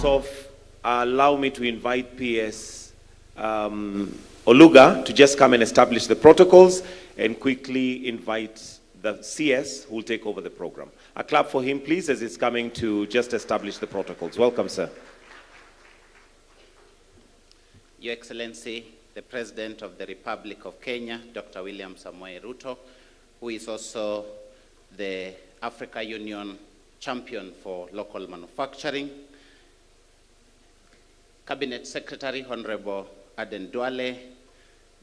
starts off, allow me to invite PS Oluga to just come and establish the protocols and quickly invite the CS who will take over the program. A clap for him, please, as he's coming to just establish the protocols. Welcome, sir. Your Excellency, the President of the Republic of Kenya, Dr. William Samoei Ruto, who is also the Africa Union champion for local manufacturing, Cabinet Secretary Honorable Aden Duale,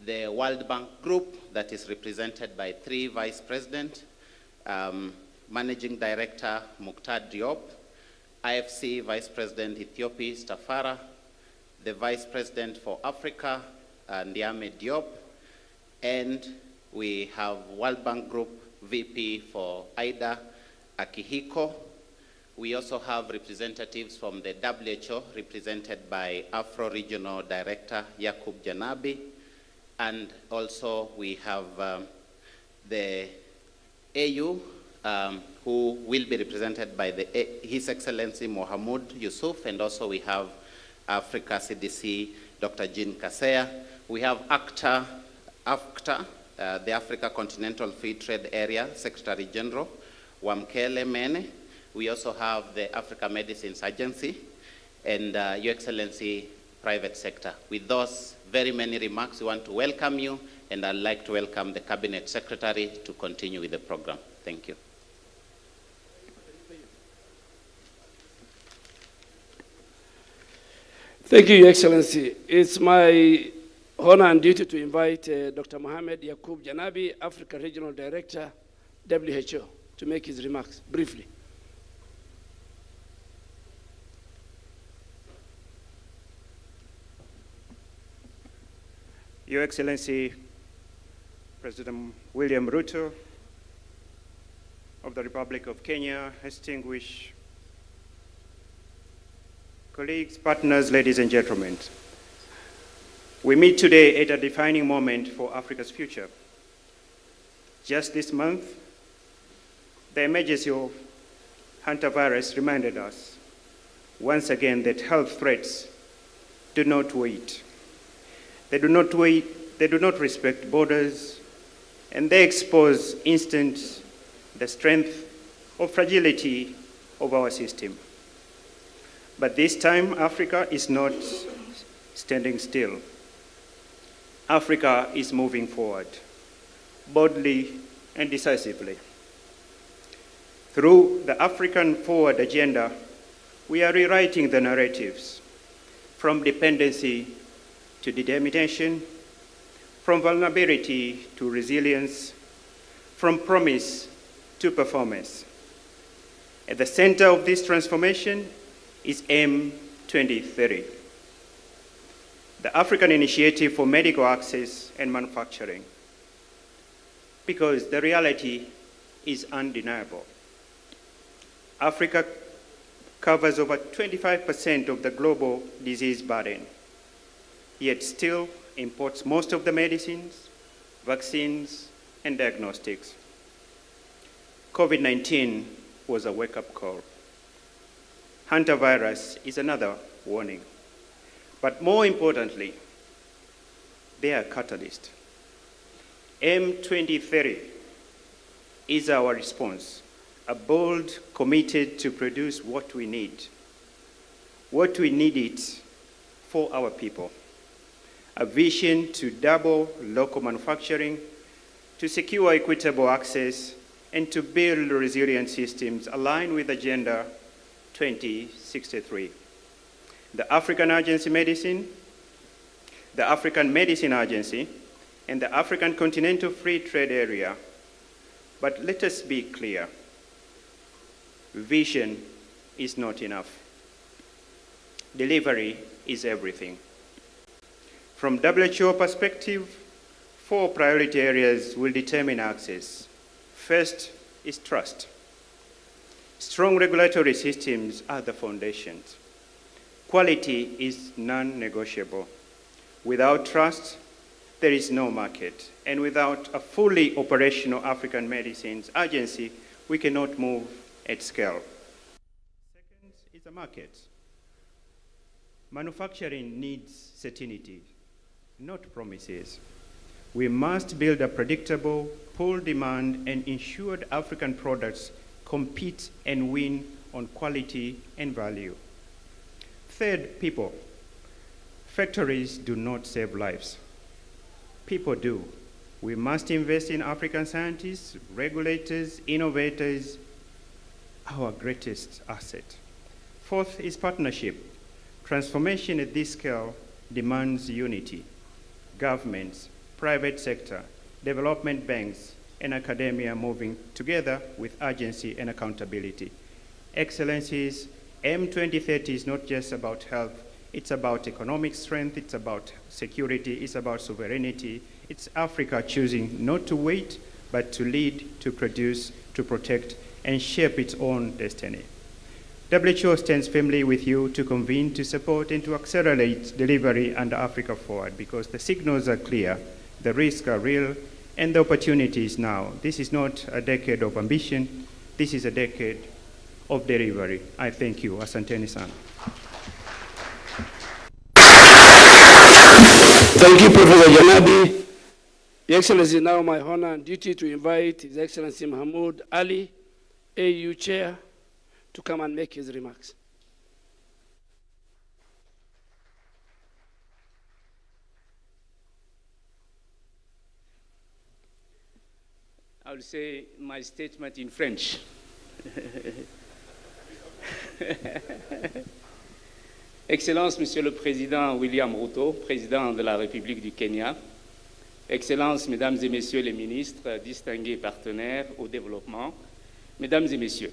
the World Bank Group that is represented by 3 Vice Presidents, Managing Director Mukhtar Diop, IFC Vice President Ethiopia Stafara, the Vice President for Africa, Ndiame Diop, and we have World Bank Group VP for Ida Akihiko. We also have representatives from the WHO, represented by Afro Regional Director Yakub Janabi, and also we have the AU, who will be represented by His Excellency Mohamud Yusuf, and also we have Africa CDC, Dr. Jean Kaseya. We have ACTA, the Africa Continental Free Trade Area Secretary General, Wamkele Mene. We also have the Africa Medicines Agency and Your Excellency, private sector. With those very many remarks, we want to welcome you, and I'd like to welcome the Cabinet Secretary to continue with the program. Thank you. Thank you, Your Excellency. It's my honor and duty to invite Dr. Mohamed Yakub Janabi, Africa Regional Director, WHO, to make his remarks briefly. Your Excellency, President William Ruto of the Republic of Kenya, distinguished colleagues, partners, ladies and gentlemen. We meet today at a defining moment for Africa's future. Just this month, the emergence of hantavirus reminded us once again that health threats do not wait. They do not wait, they do not respect borders, and they expose instantly the strength or fragility of our system. But this time, Africa is not standing still. Africa is moving forward, boldly and decisively. Through the African Forward Agenda, we are rewriting the narratives from dependency to determination, from vulnerability to resilience, from promise to performance. At the center of this transformation is AIM 2030, the African Initiative for Medical Access and Manufacturing, because the reality is undeniable. Africa covers over 25% of the global disease burden, yet still imports most of the medicines, vaccines, and diagnostics. COVID-19 was a wake-up call. Hantavirus is another warning. But more importantly, they are a catalyst. AIM 2030 is our response, a bold, committed to produce what we need it for our people. A vision to double local manufacturing, to secure equitable access, and to build resilient systems aligned with Agenda 2063. The African Medicine Agency, and the African Continental Free Trade Area. But let us be clear, vision is not enough. Delivery is everything. From WHO perspective, 4 priority areas will determine access. First is trust. Strong regulatory systems are the foundations. Quality is non-negotiable. Without trust, there is no market. And without a fully operational African Medicines Agency, we cannot move at scale. Second is the market. Manufacturing needs certainty, not promises. We must build a predictable, pull demand, and ensure that African products compete and win on quality and value. Third, people. Factories do not save lives. People do. We must invest in African scientists, regulators, innovators, our greatest asset. Fourth is partnership. Transformation at this scale demands unity. Governments, private sector, development banks, and academia moving together with urgency and accountability. Excellencies, M2030 is not just about health, it's about economic strength, it's about security, it's about sovereignty. It's Africa choosing not to wait, but to lead, to produce, to protect, and shape its own destiny. WHO stands firmly with you to convene, to support, and to accelerate delivery under Africa Forward, because the signals are clear, the risks are real, and the opportunity is now. This is not a decade of ambition, this is a decade of delivery. I thank you. Asanteni-san. Thank you, Professor Janabi. Your Excellency, now my honor and duty to invite His Excellency Mahmoud Ali, AU Chair, to come and make his remarks. I will say my statement in French. Excellence, Monsieur le Président William Ruto, Président de la République du Kenya, Excellences, Mesdames et Messieurs les ministres, distingués partenaires au développement, Mesdames et Messieurs,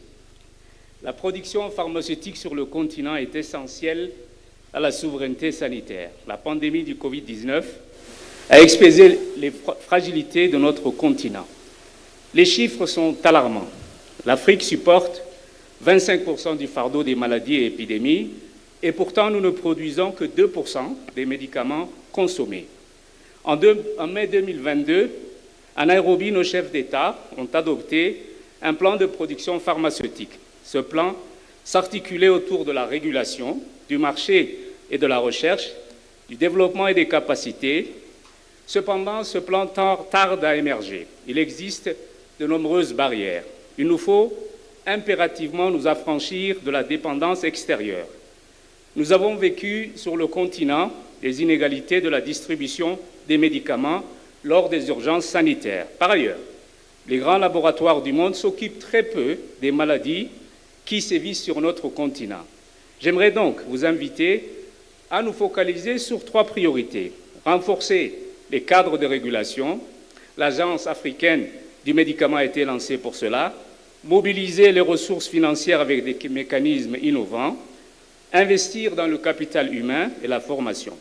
la production pharmaceutique sur le continent est essentielle à la souveraineté sanitaire. La pandémie du Covid-19 a exposé les fragilités de notre continent. Les chiffres sont alarmants. L'Afrique supporte 25% du fardeau des maladies et épidémies, et pourtant nous ne produisons que 2% des médicaments consommés. En mai 2022, à Nairobi, nos chefs d'État ont adopté un plan de production pharmaceutique. Ce plan s'articulait autour de la régulation, du marché et de la recherche, du développement et des capacités. Cependant, ce plan tarde à émerger. Il existe de nombreuses barrières. Il nous faut impérativement nous affranchir de la dépendance extérieure. Nous avons vécu sur le continent des inégalités de la distribution des médicaments lors des urgences sanitaires. Par ailleurs, les grands laboratoires du monde s'occupent très peu des maladies qui sévissent sur notre continent. J'aimerais donc vous inviter à nous focaliser sur 3 priorités. Renforcer les cadres de régulation. L'Agence africaine du médicament a été lancée pour cela. Mobiliser les ressources financières avec des mécanismes innovants. Investir dans le capital humain et la formation.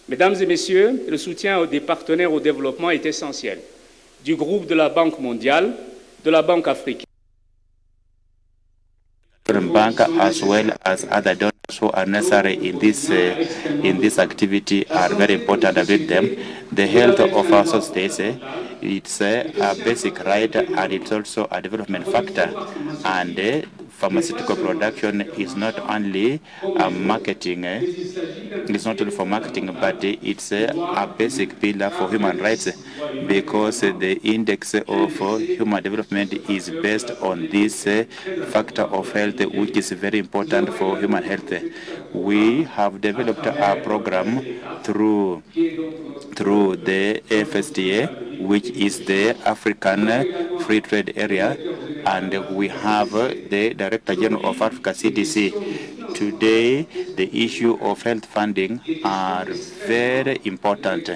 Mesdames et Messieurs, le soutien des partenaires au développement est essentiel. Du groupe de la Banque mondiale, de la Banque africaine. Bank as well as other donors who are necessary in this activity are very important with them. The health of our society, it's a basic right and it's also a development factor. And pharmaceutical production is not only marketing, it's not only for marketing, but it's a basic pillar for human rights, because the index of human development is based on this factor of health, which is very important for human health. We have developed a program through the FSTA, which is the African Free Trade Area, and we have the Director General of Africa, CDC. Today, the issue of health funding are very important,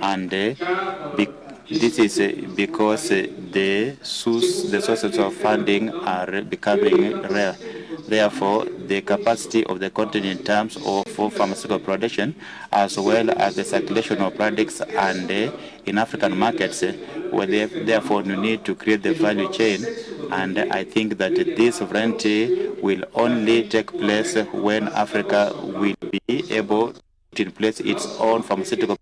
and this is because the sources of funding are becoming rare. Therefore, the capacity of the continent in terms of pharmaceutical production, as well as the circulation of products and in African markets, therefore we need to create the value chain. And I think that this sovereignty will only take place when Africa will be able to put in place its own pharmaceutical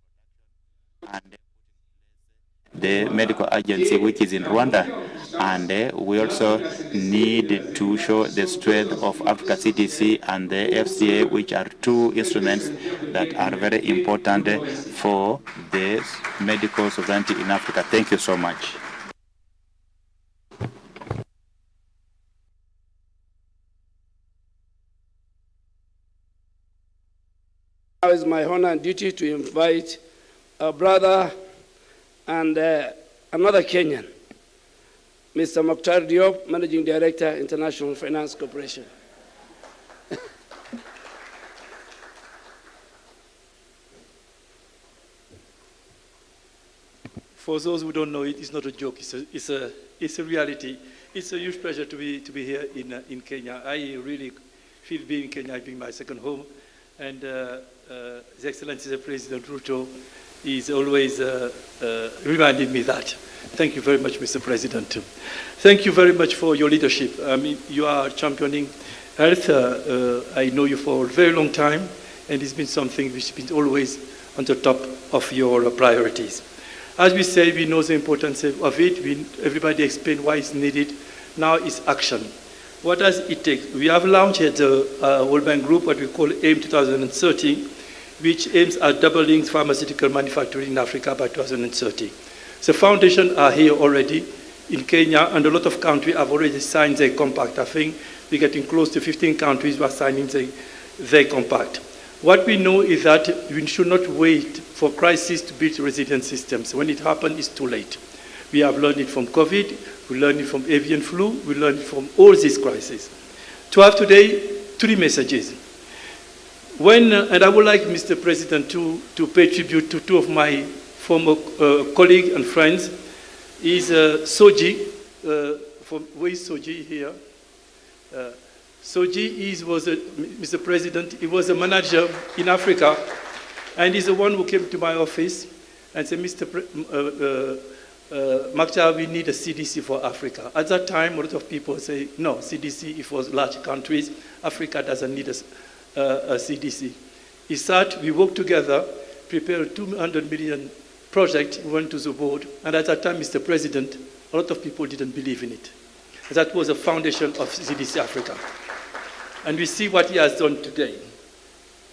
and the medical agency, which is in Rwanda. And we also need to show the strength of Africa CDC and the FCA, which are two instruments that are very important for the medical sovereignty in Africa. Thank you so much. Now it's my honor and duty to invite a brother and another Kenyan, Mr. Mokhtar Diop, Managing Director, International Finance Corporation. For those who don't know it, it's not a joke. It's a reality. It's a huge pleasure to be here in Kenya. I really feel being in Kenya being my second home, and His Excellency the President Ruto is always reminding me that. Thank you very much, Mr. President. Thank you very much for your leadership. I mean, you are championing health. I know you for a very long time, and it's been something which has been always on the top of your priorities. As we say, we know the importance of it. Everybody explained why it's needed. Now it's action. What does it take? We have launched at the World Bank Group what we call AIM 2030, which aims at doubling pharmaceutical manufacturing in Africa by 2030. The foundations are here already in Kenya, and a lot of countries have already signed their compact. I think we're getting close to 15 countries who are signing their compact. What we know is that we should not wait for crisis to build resilient systems. When it happens, it's too late. We have learned it from COVID, we learned it from avian flu, we learned it from all these crises. To have today 3 messages. And I would like, Mr. President, to pay tribute to 2 of my former colleagues and friends, is Soji, where is Soji here? Soji Mr. President, he was a manager in Africa, and he's the one who came to my office and said, Mr. Mokhtar, we need a CDC for Africa. At that time, a lot of people say, no, CDC is for large countries. Africa doesn't need a CDC. He said, we worked together, prepared a 200 million project, we went to the board, and at that time, Mr. President, a lot of people didn't believe in it. That was the foundation of CDC Africa. And we see what he has done today.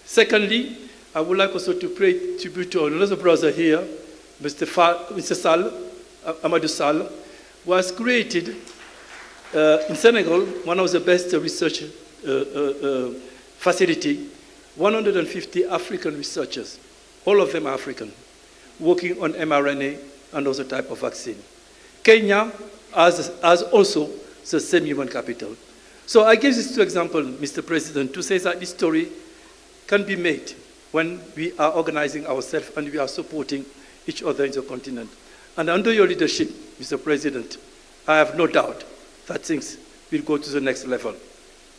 Secondly, I would like also to pay tribute to another brother here, Mr. Sall, Amadou Sall, was created in Senegal, one of the best research facility, 150 African researchers, all of them are African, working on mRNA and other type of vaccine. Kenya has also the same human capital. So I give these 2 examples, Mr. President, to say that this story can be made when we are organizing ourselves and we are supporting each other in the continent. And under your leadership, Mr. President, I have no doubt that things will go to the next level.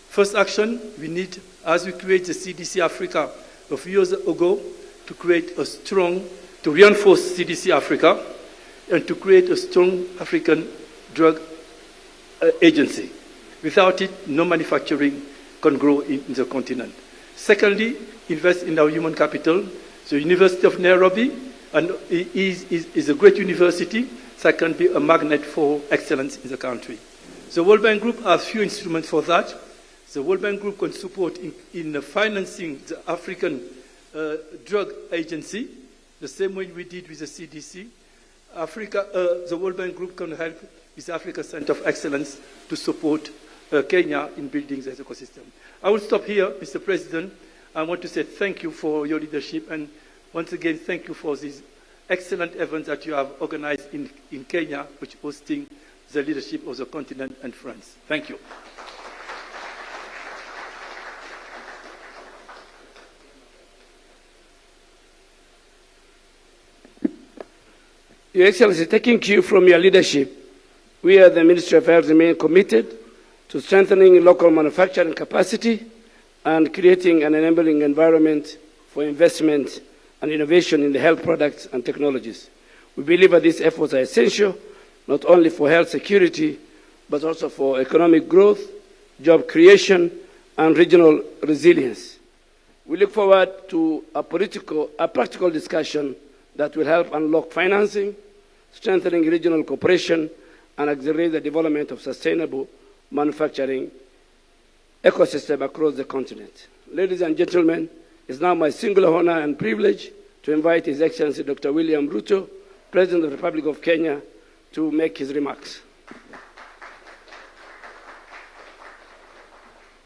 First action, we need, as we create the CDC Africa a few years ago, to create a strong, to reinforce CDC Africa, and to create a strong African drug agency. Without it, no manufacturing can grow in the continent. Secondly, invest in our human capital. The University of Nairobi is a great university that can be a magnet for excellence in the country. The World Bank Group has few instruments for that. The World Bank Group can support in financing the African drug agency, the same way we did with the CDC. The World Bank Group can help with the Africa Center of Excellence to support Kenya in building the ecosystem. I will stop here, Mr. President. I want to say thank you for your leadership, and once again, thank you for these excellent events that you have organized in Kenya, which is hosting the leadership of the continent and France. Thank you. Your Excellency, taking cue from your leadership, we at the Ministry of Health remain committed to strengthening local manufacturing capacity and creating an enabling environment for investment and innovation in the health products and technologies. We believe that these efforts are essential, not only for health security, but also for economic growth, job creation, and regional resilience. We look forward to a practical discussion that will help unlock financing, strengthening regional cooperation, and accelerate the development of sustainable manufacturing ecosystem across the continent. Ladies and gentlemen, it's now my singular honor and privilege to invite His Excellency Dr. William Ruto, President of the Republic of Kenya, to make his remarks.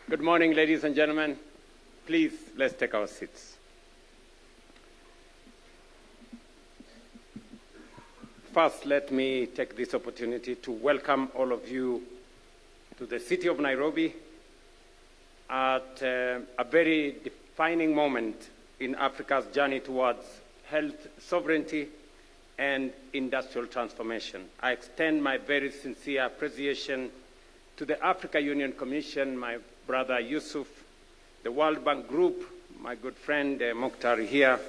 Good morning, ladies and gentlemen. Please, let's take our seats. First, let me take this opportunity to welcome all of you to the city of Nairobi at a very defining moment in Africa's journey towards health sovereignty and industrial transformation. I extend my very sincere appreciation to the Africa Union Commission, my brother Yusuf, the World Bank Group, my good friend Mukhtar here,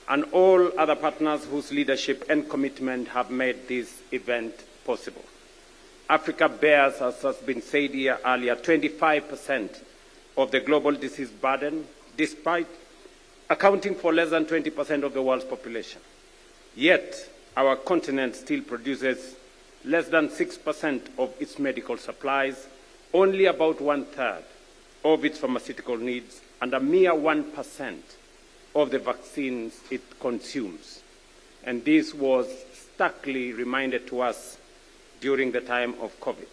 and all other partners whose leadership and commitment have made this event possible. Africa bears, as has been said here earlier, 25% of the global disease burden, despite accounting for less than 20% of the world's population. Yet, our continent still produces less than 6% of its medical supplies, only about 1/3 of its pharmaceutical needs, and a mere 1% of the vaccines it consumes. And this was starkly reminded to us during the time of COVID.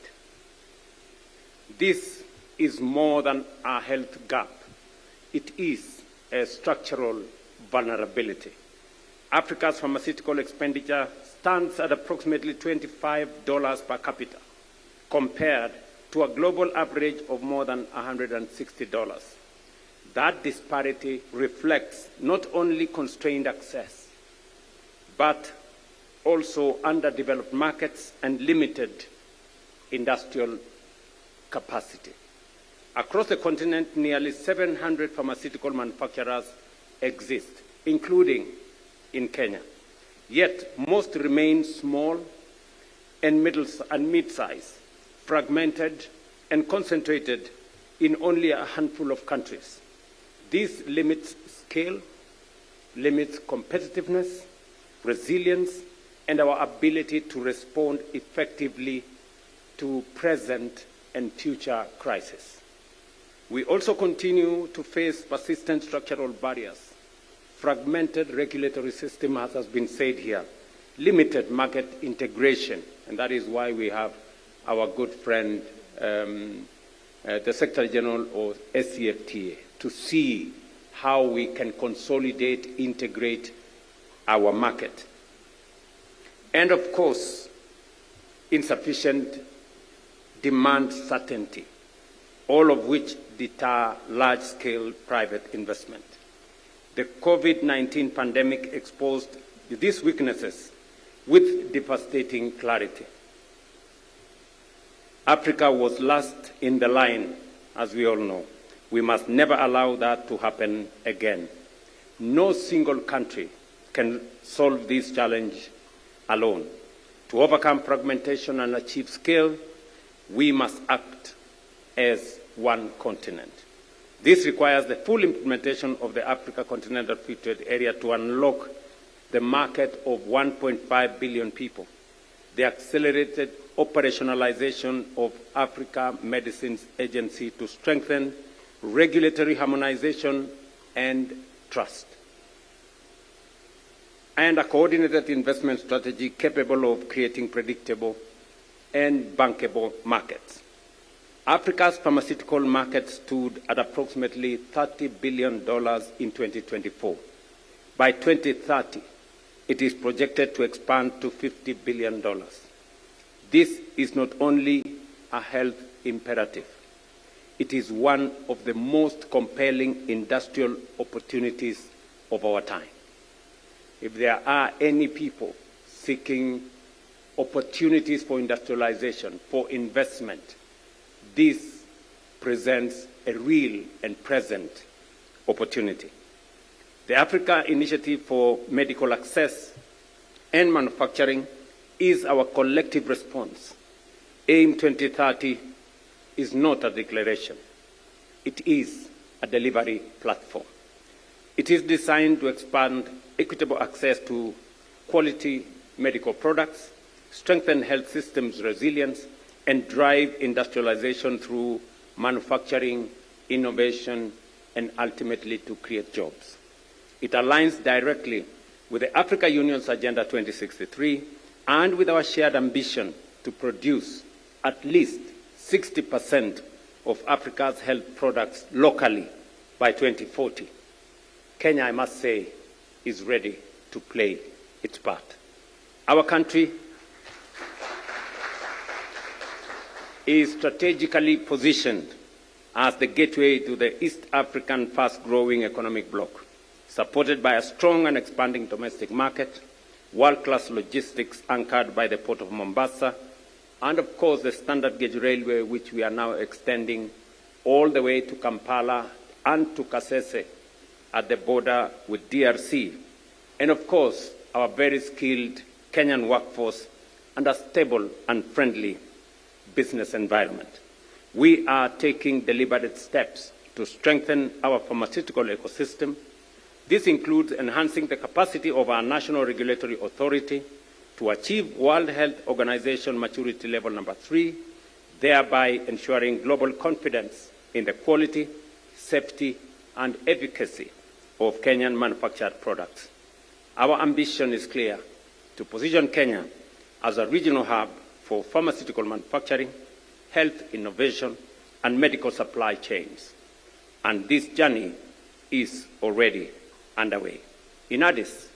This is more than a health gap. It is a structural vulnerability. Africa's pharmaceutical expenditure stands at approximately $25 per capita, compared to a global average of more than $160. That disparity reflects not only constrained access, but also underdeveloped markets and limited industrial capacity. Across the continent, nearly 700 pharmaceutical manufacturers exist, including in Kenya. Yet most remain small and mid-sized, fragmented and concentrated in only a handful of countries. This limits scale, limits competitiveness, resilience, and our ability to respond effectively to present and future crises. We also continue to face persistent structural barriers, fragmented regulatory system, as has been said here, limited market integration, and that is why we have our good friend, the Secretary General of SCFTA, to see how we can consolidate, integrate our market. And of course, insufficient demand certainty, all of which deter large-scale private investment. The COVID-19 pandemic exposed these weaknesses with devastating clarity. Africa was last in the line, as we all know. We must never allow that to happen again. No single country can solve this challenge alone. To overcome fragmentation and achieve scale, we must act as one continent. This requires the full implementation of the Africa Continental Free Trade Area to unlock the market of 1.5 billion people, the accelerated operationalization of Africa Medicines Agency to strengthen regulatory harmonization and trust, and a coordinated investment strategy capable of creating predictable and bankable markets. Africa's pharmaceutical market stood at approximately $30 billion in 2024. By 2030, it is projected to expand to $50 billion. This is not only a health imperative, it is one of the most compelling industrial opportunities of our time. If there are any people seeking opportunities for industrialization, for investment, this presents a real and present opportunity. The Africa Initiative for Medical Access and Manufacturing is our collective response. AIM 2030 is not a declaration. It is a delivery platform. It is designed to expand equitable access to quality medical products, strengthen health systems resilience, and drive industrialization through manufacturing, innovation, and ultimately to create jobs. It aligns directly with the Africa Union's Agenda 2063 and with our shared ambition to produce at least 60% of Africa's health products locally by 2040. Kenya, I must say, is ready to play its part. Our country is strategically positioned as the gateway to the East African fast-growing economic bloc, supported by a strong and expanding domestic market, world-class logistics anchored by the Port of Mombasa, and of course the standard gauge railway, which we are now extending all the way to Kampala and to Kasese at the border with DRC, and of course our very skilled Kenyan workforce and a stable and friendly business environment. We are taking deliberate steps to strengthen our pharmaceutical ecosystem. This includes enhancing the capacity of our national regulatory authority to achieve World Health Organization maturity level number 3, thereby ensuring global confidence in the quality, safety, and efficacy of Kenyan manufactured products. Our ambition is clear: to position Kenya as a regional hub for pharmaceutical manufacturing, health innovation, and medical supply chains. And this journey is already underway. In Addis,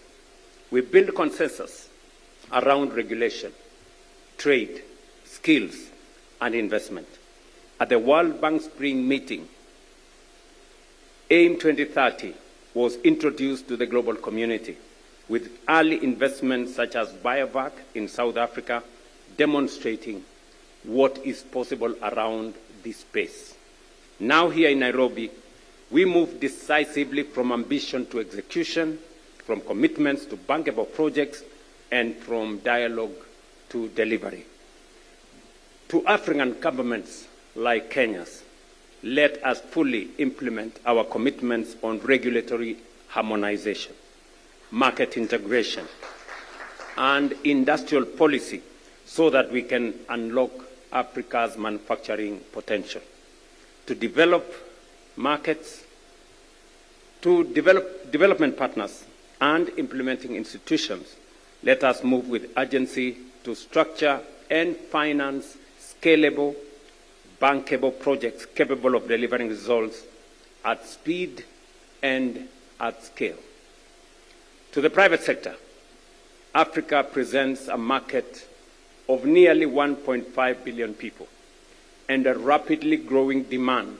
we build consensus around regulation, trade, skills, and investment. At the World Bank Spring meeting, AIM 2030 was introduced to the global community, with early investments such as BioVac in South Africa demonstrating what is possible around this space. Now here in Nairobi, we move decisively from ambition to execution, from commitments to bankable projects, and from dialogue to delivery. To African governments like Kenya's, let us fully implement our commitments on regulatory harmonization, market integration, and industrial policy so that we can unlock Africa's manufacturing potential. To develop markets, to develop development partners and implementing institutions, let us move with urgency to structure and finance scalable, bankable projects capable of delivering results at speed and at scale. To the private sector, Africa presents a market of nearly 1.5 billion people and a rapidly growing demand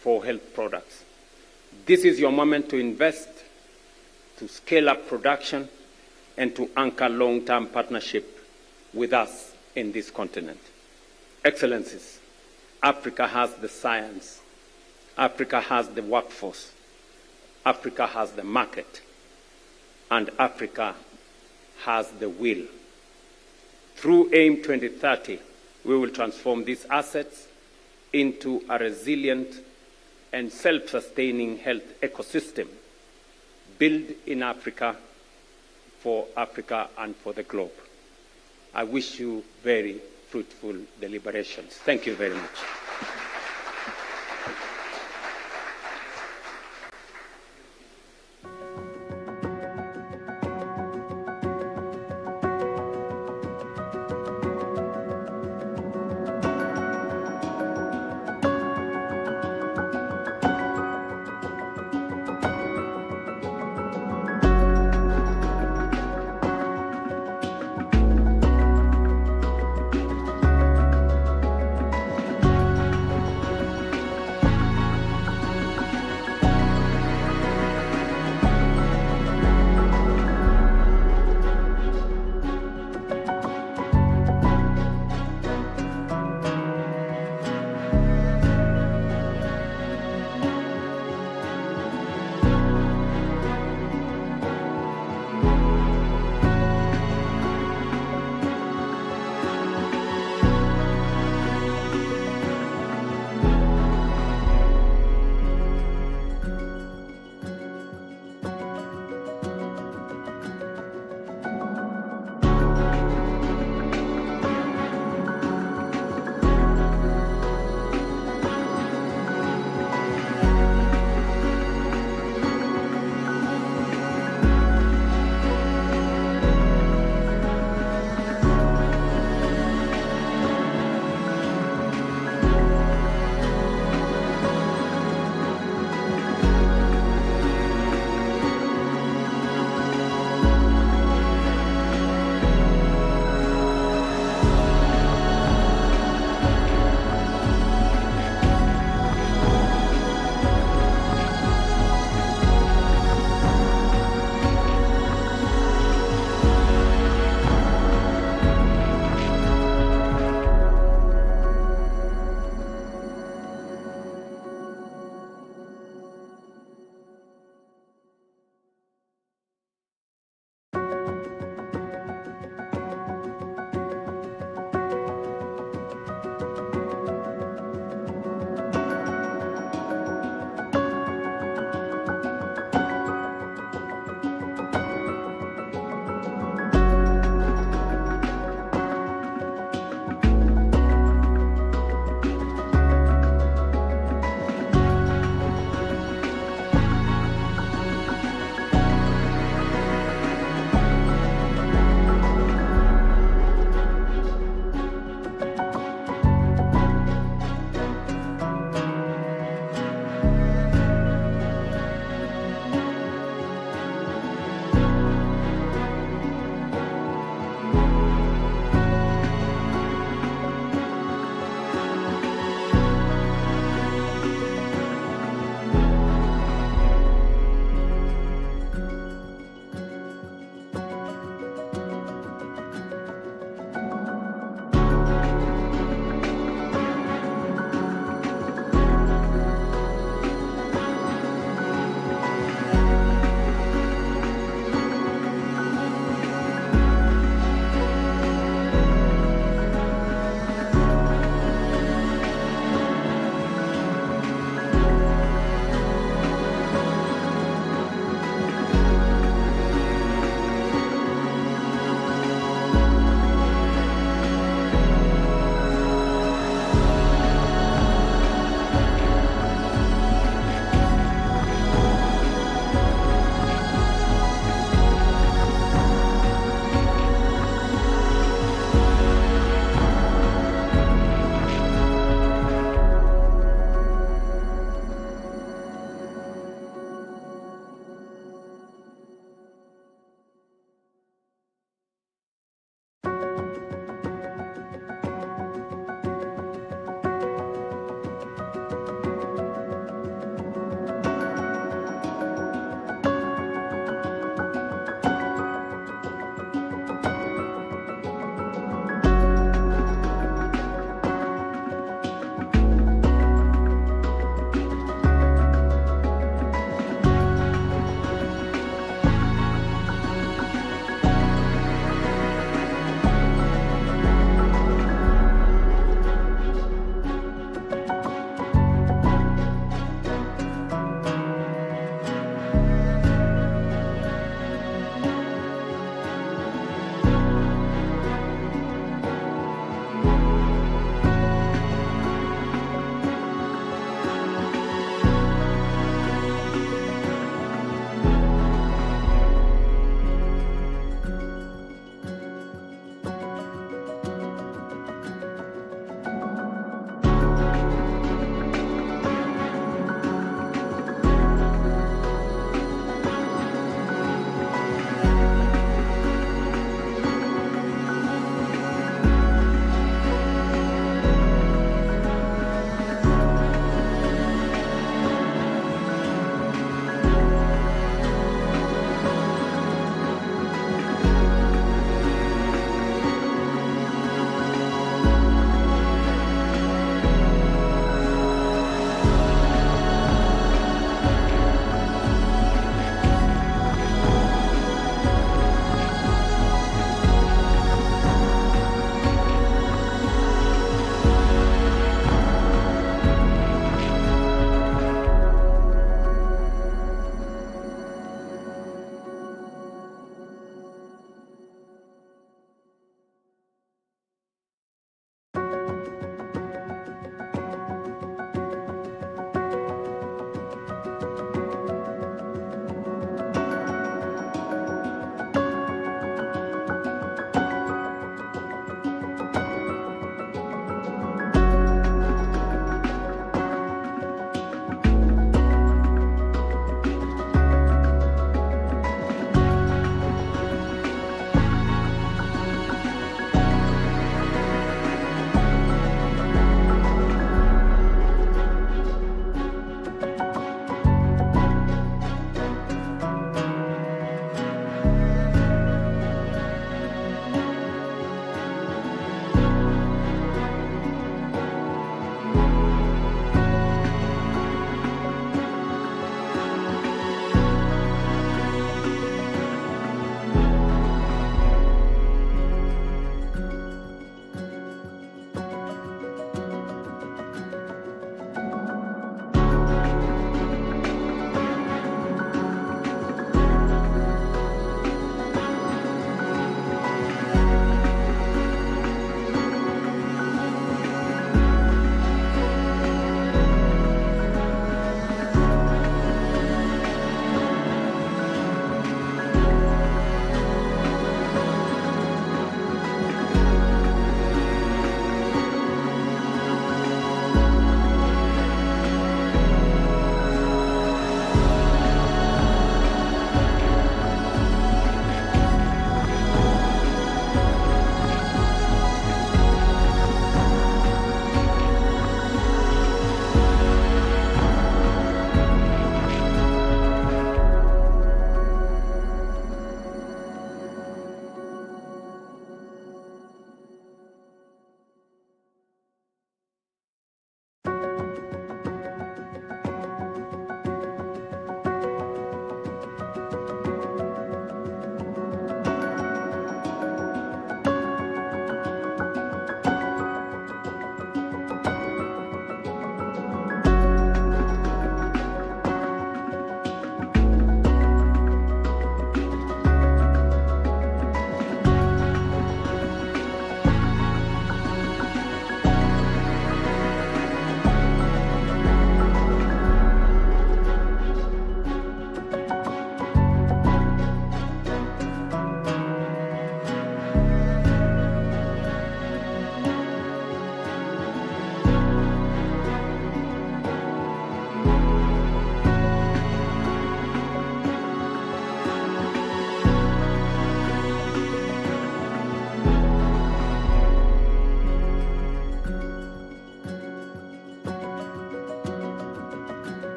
for health products. This is your moment to invest, to scale up production, and to anchor long-term partnership with us in this continent. Excellencies, Africa has the science, Africa has the workforce, Africa has the market, and Africa has the will. Through AIM 2030, we will transform these assets into a resilient and self-sustaining health ecosystem built in Africa, for Africa, and for the globe. I wish you very fruitful deliberations. Thank you very much.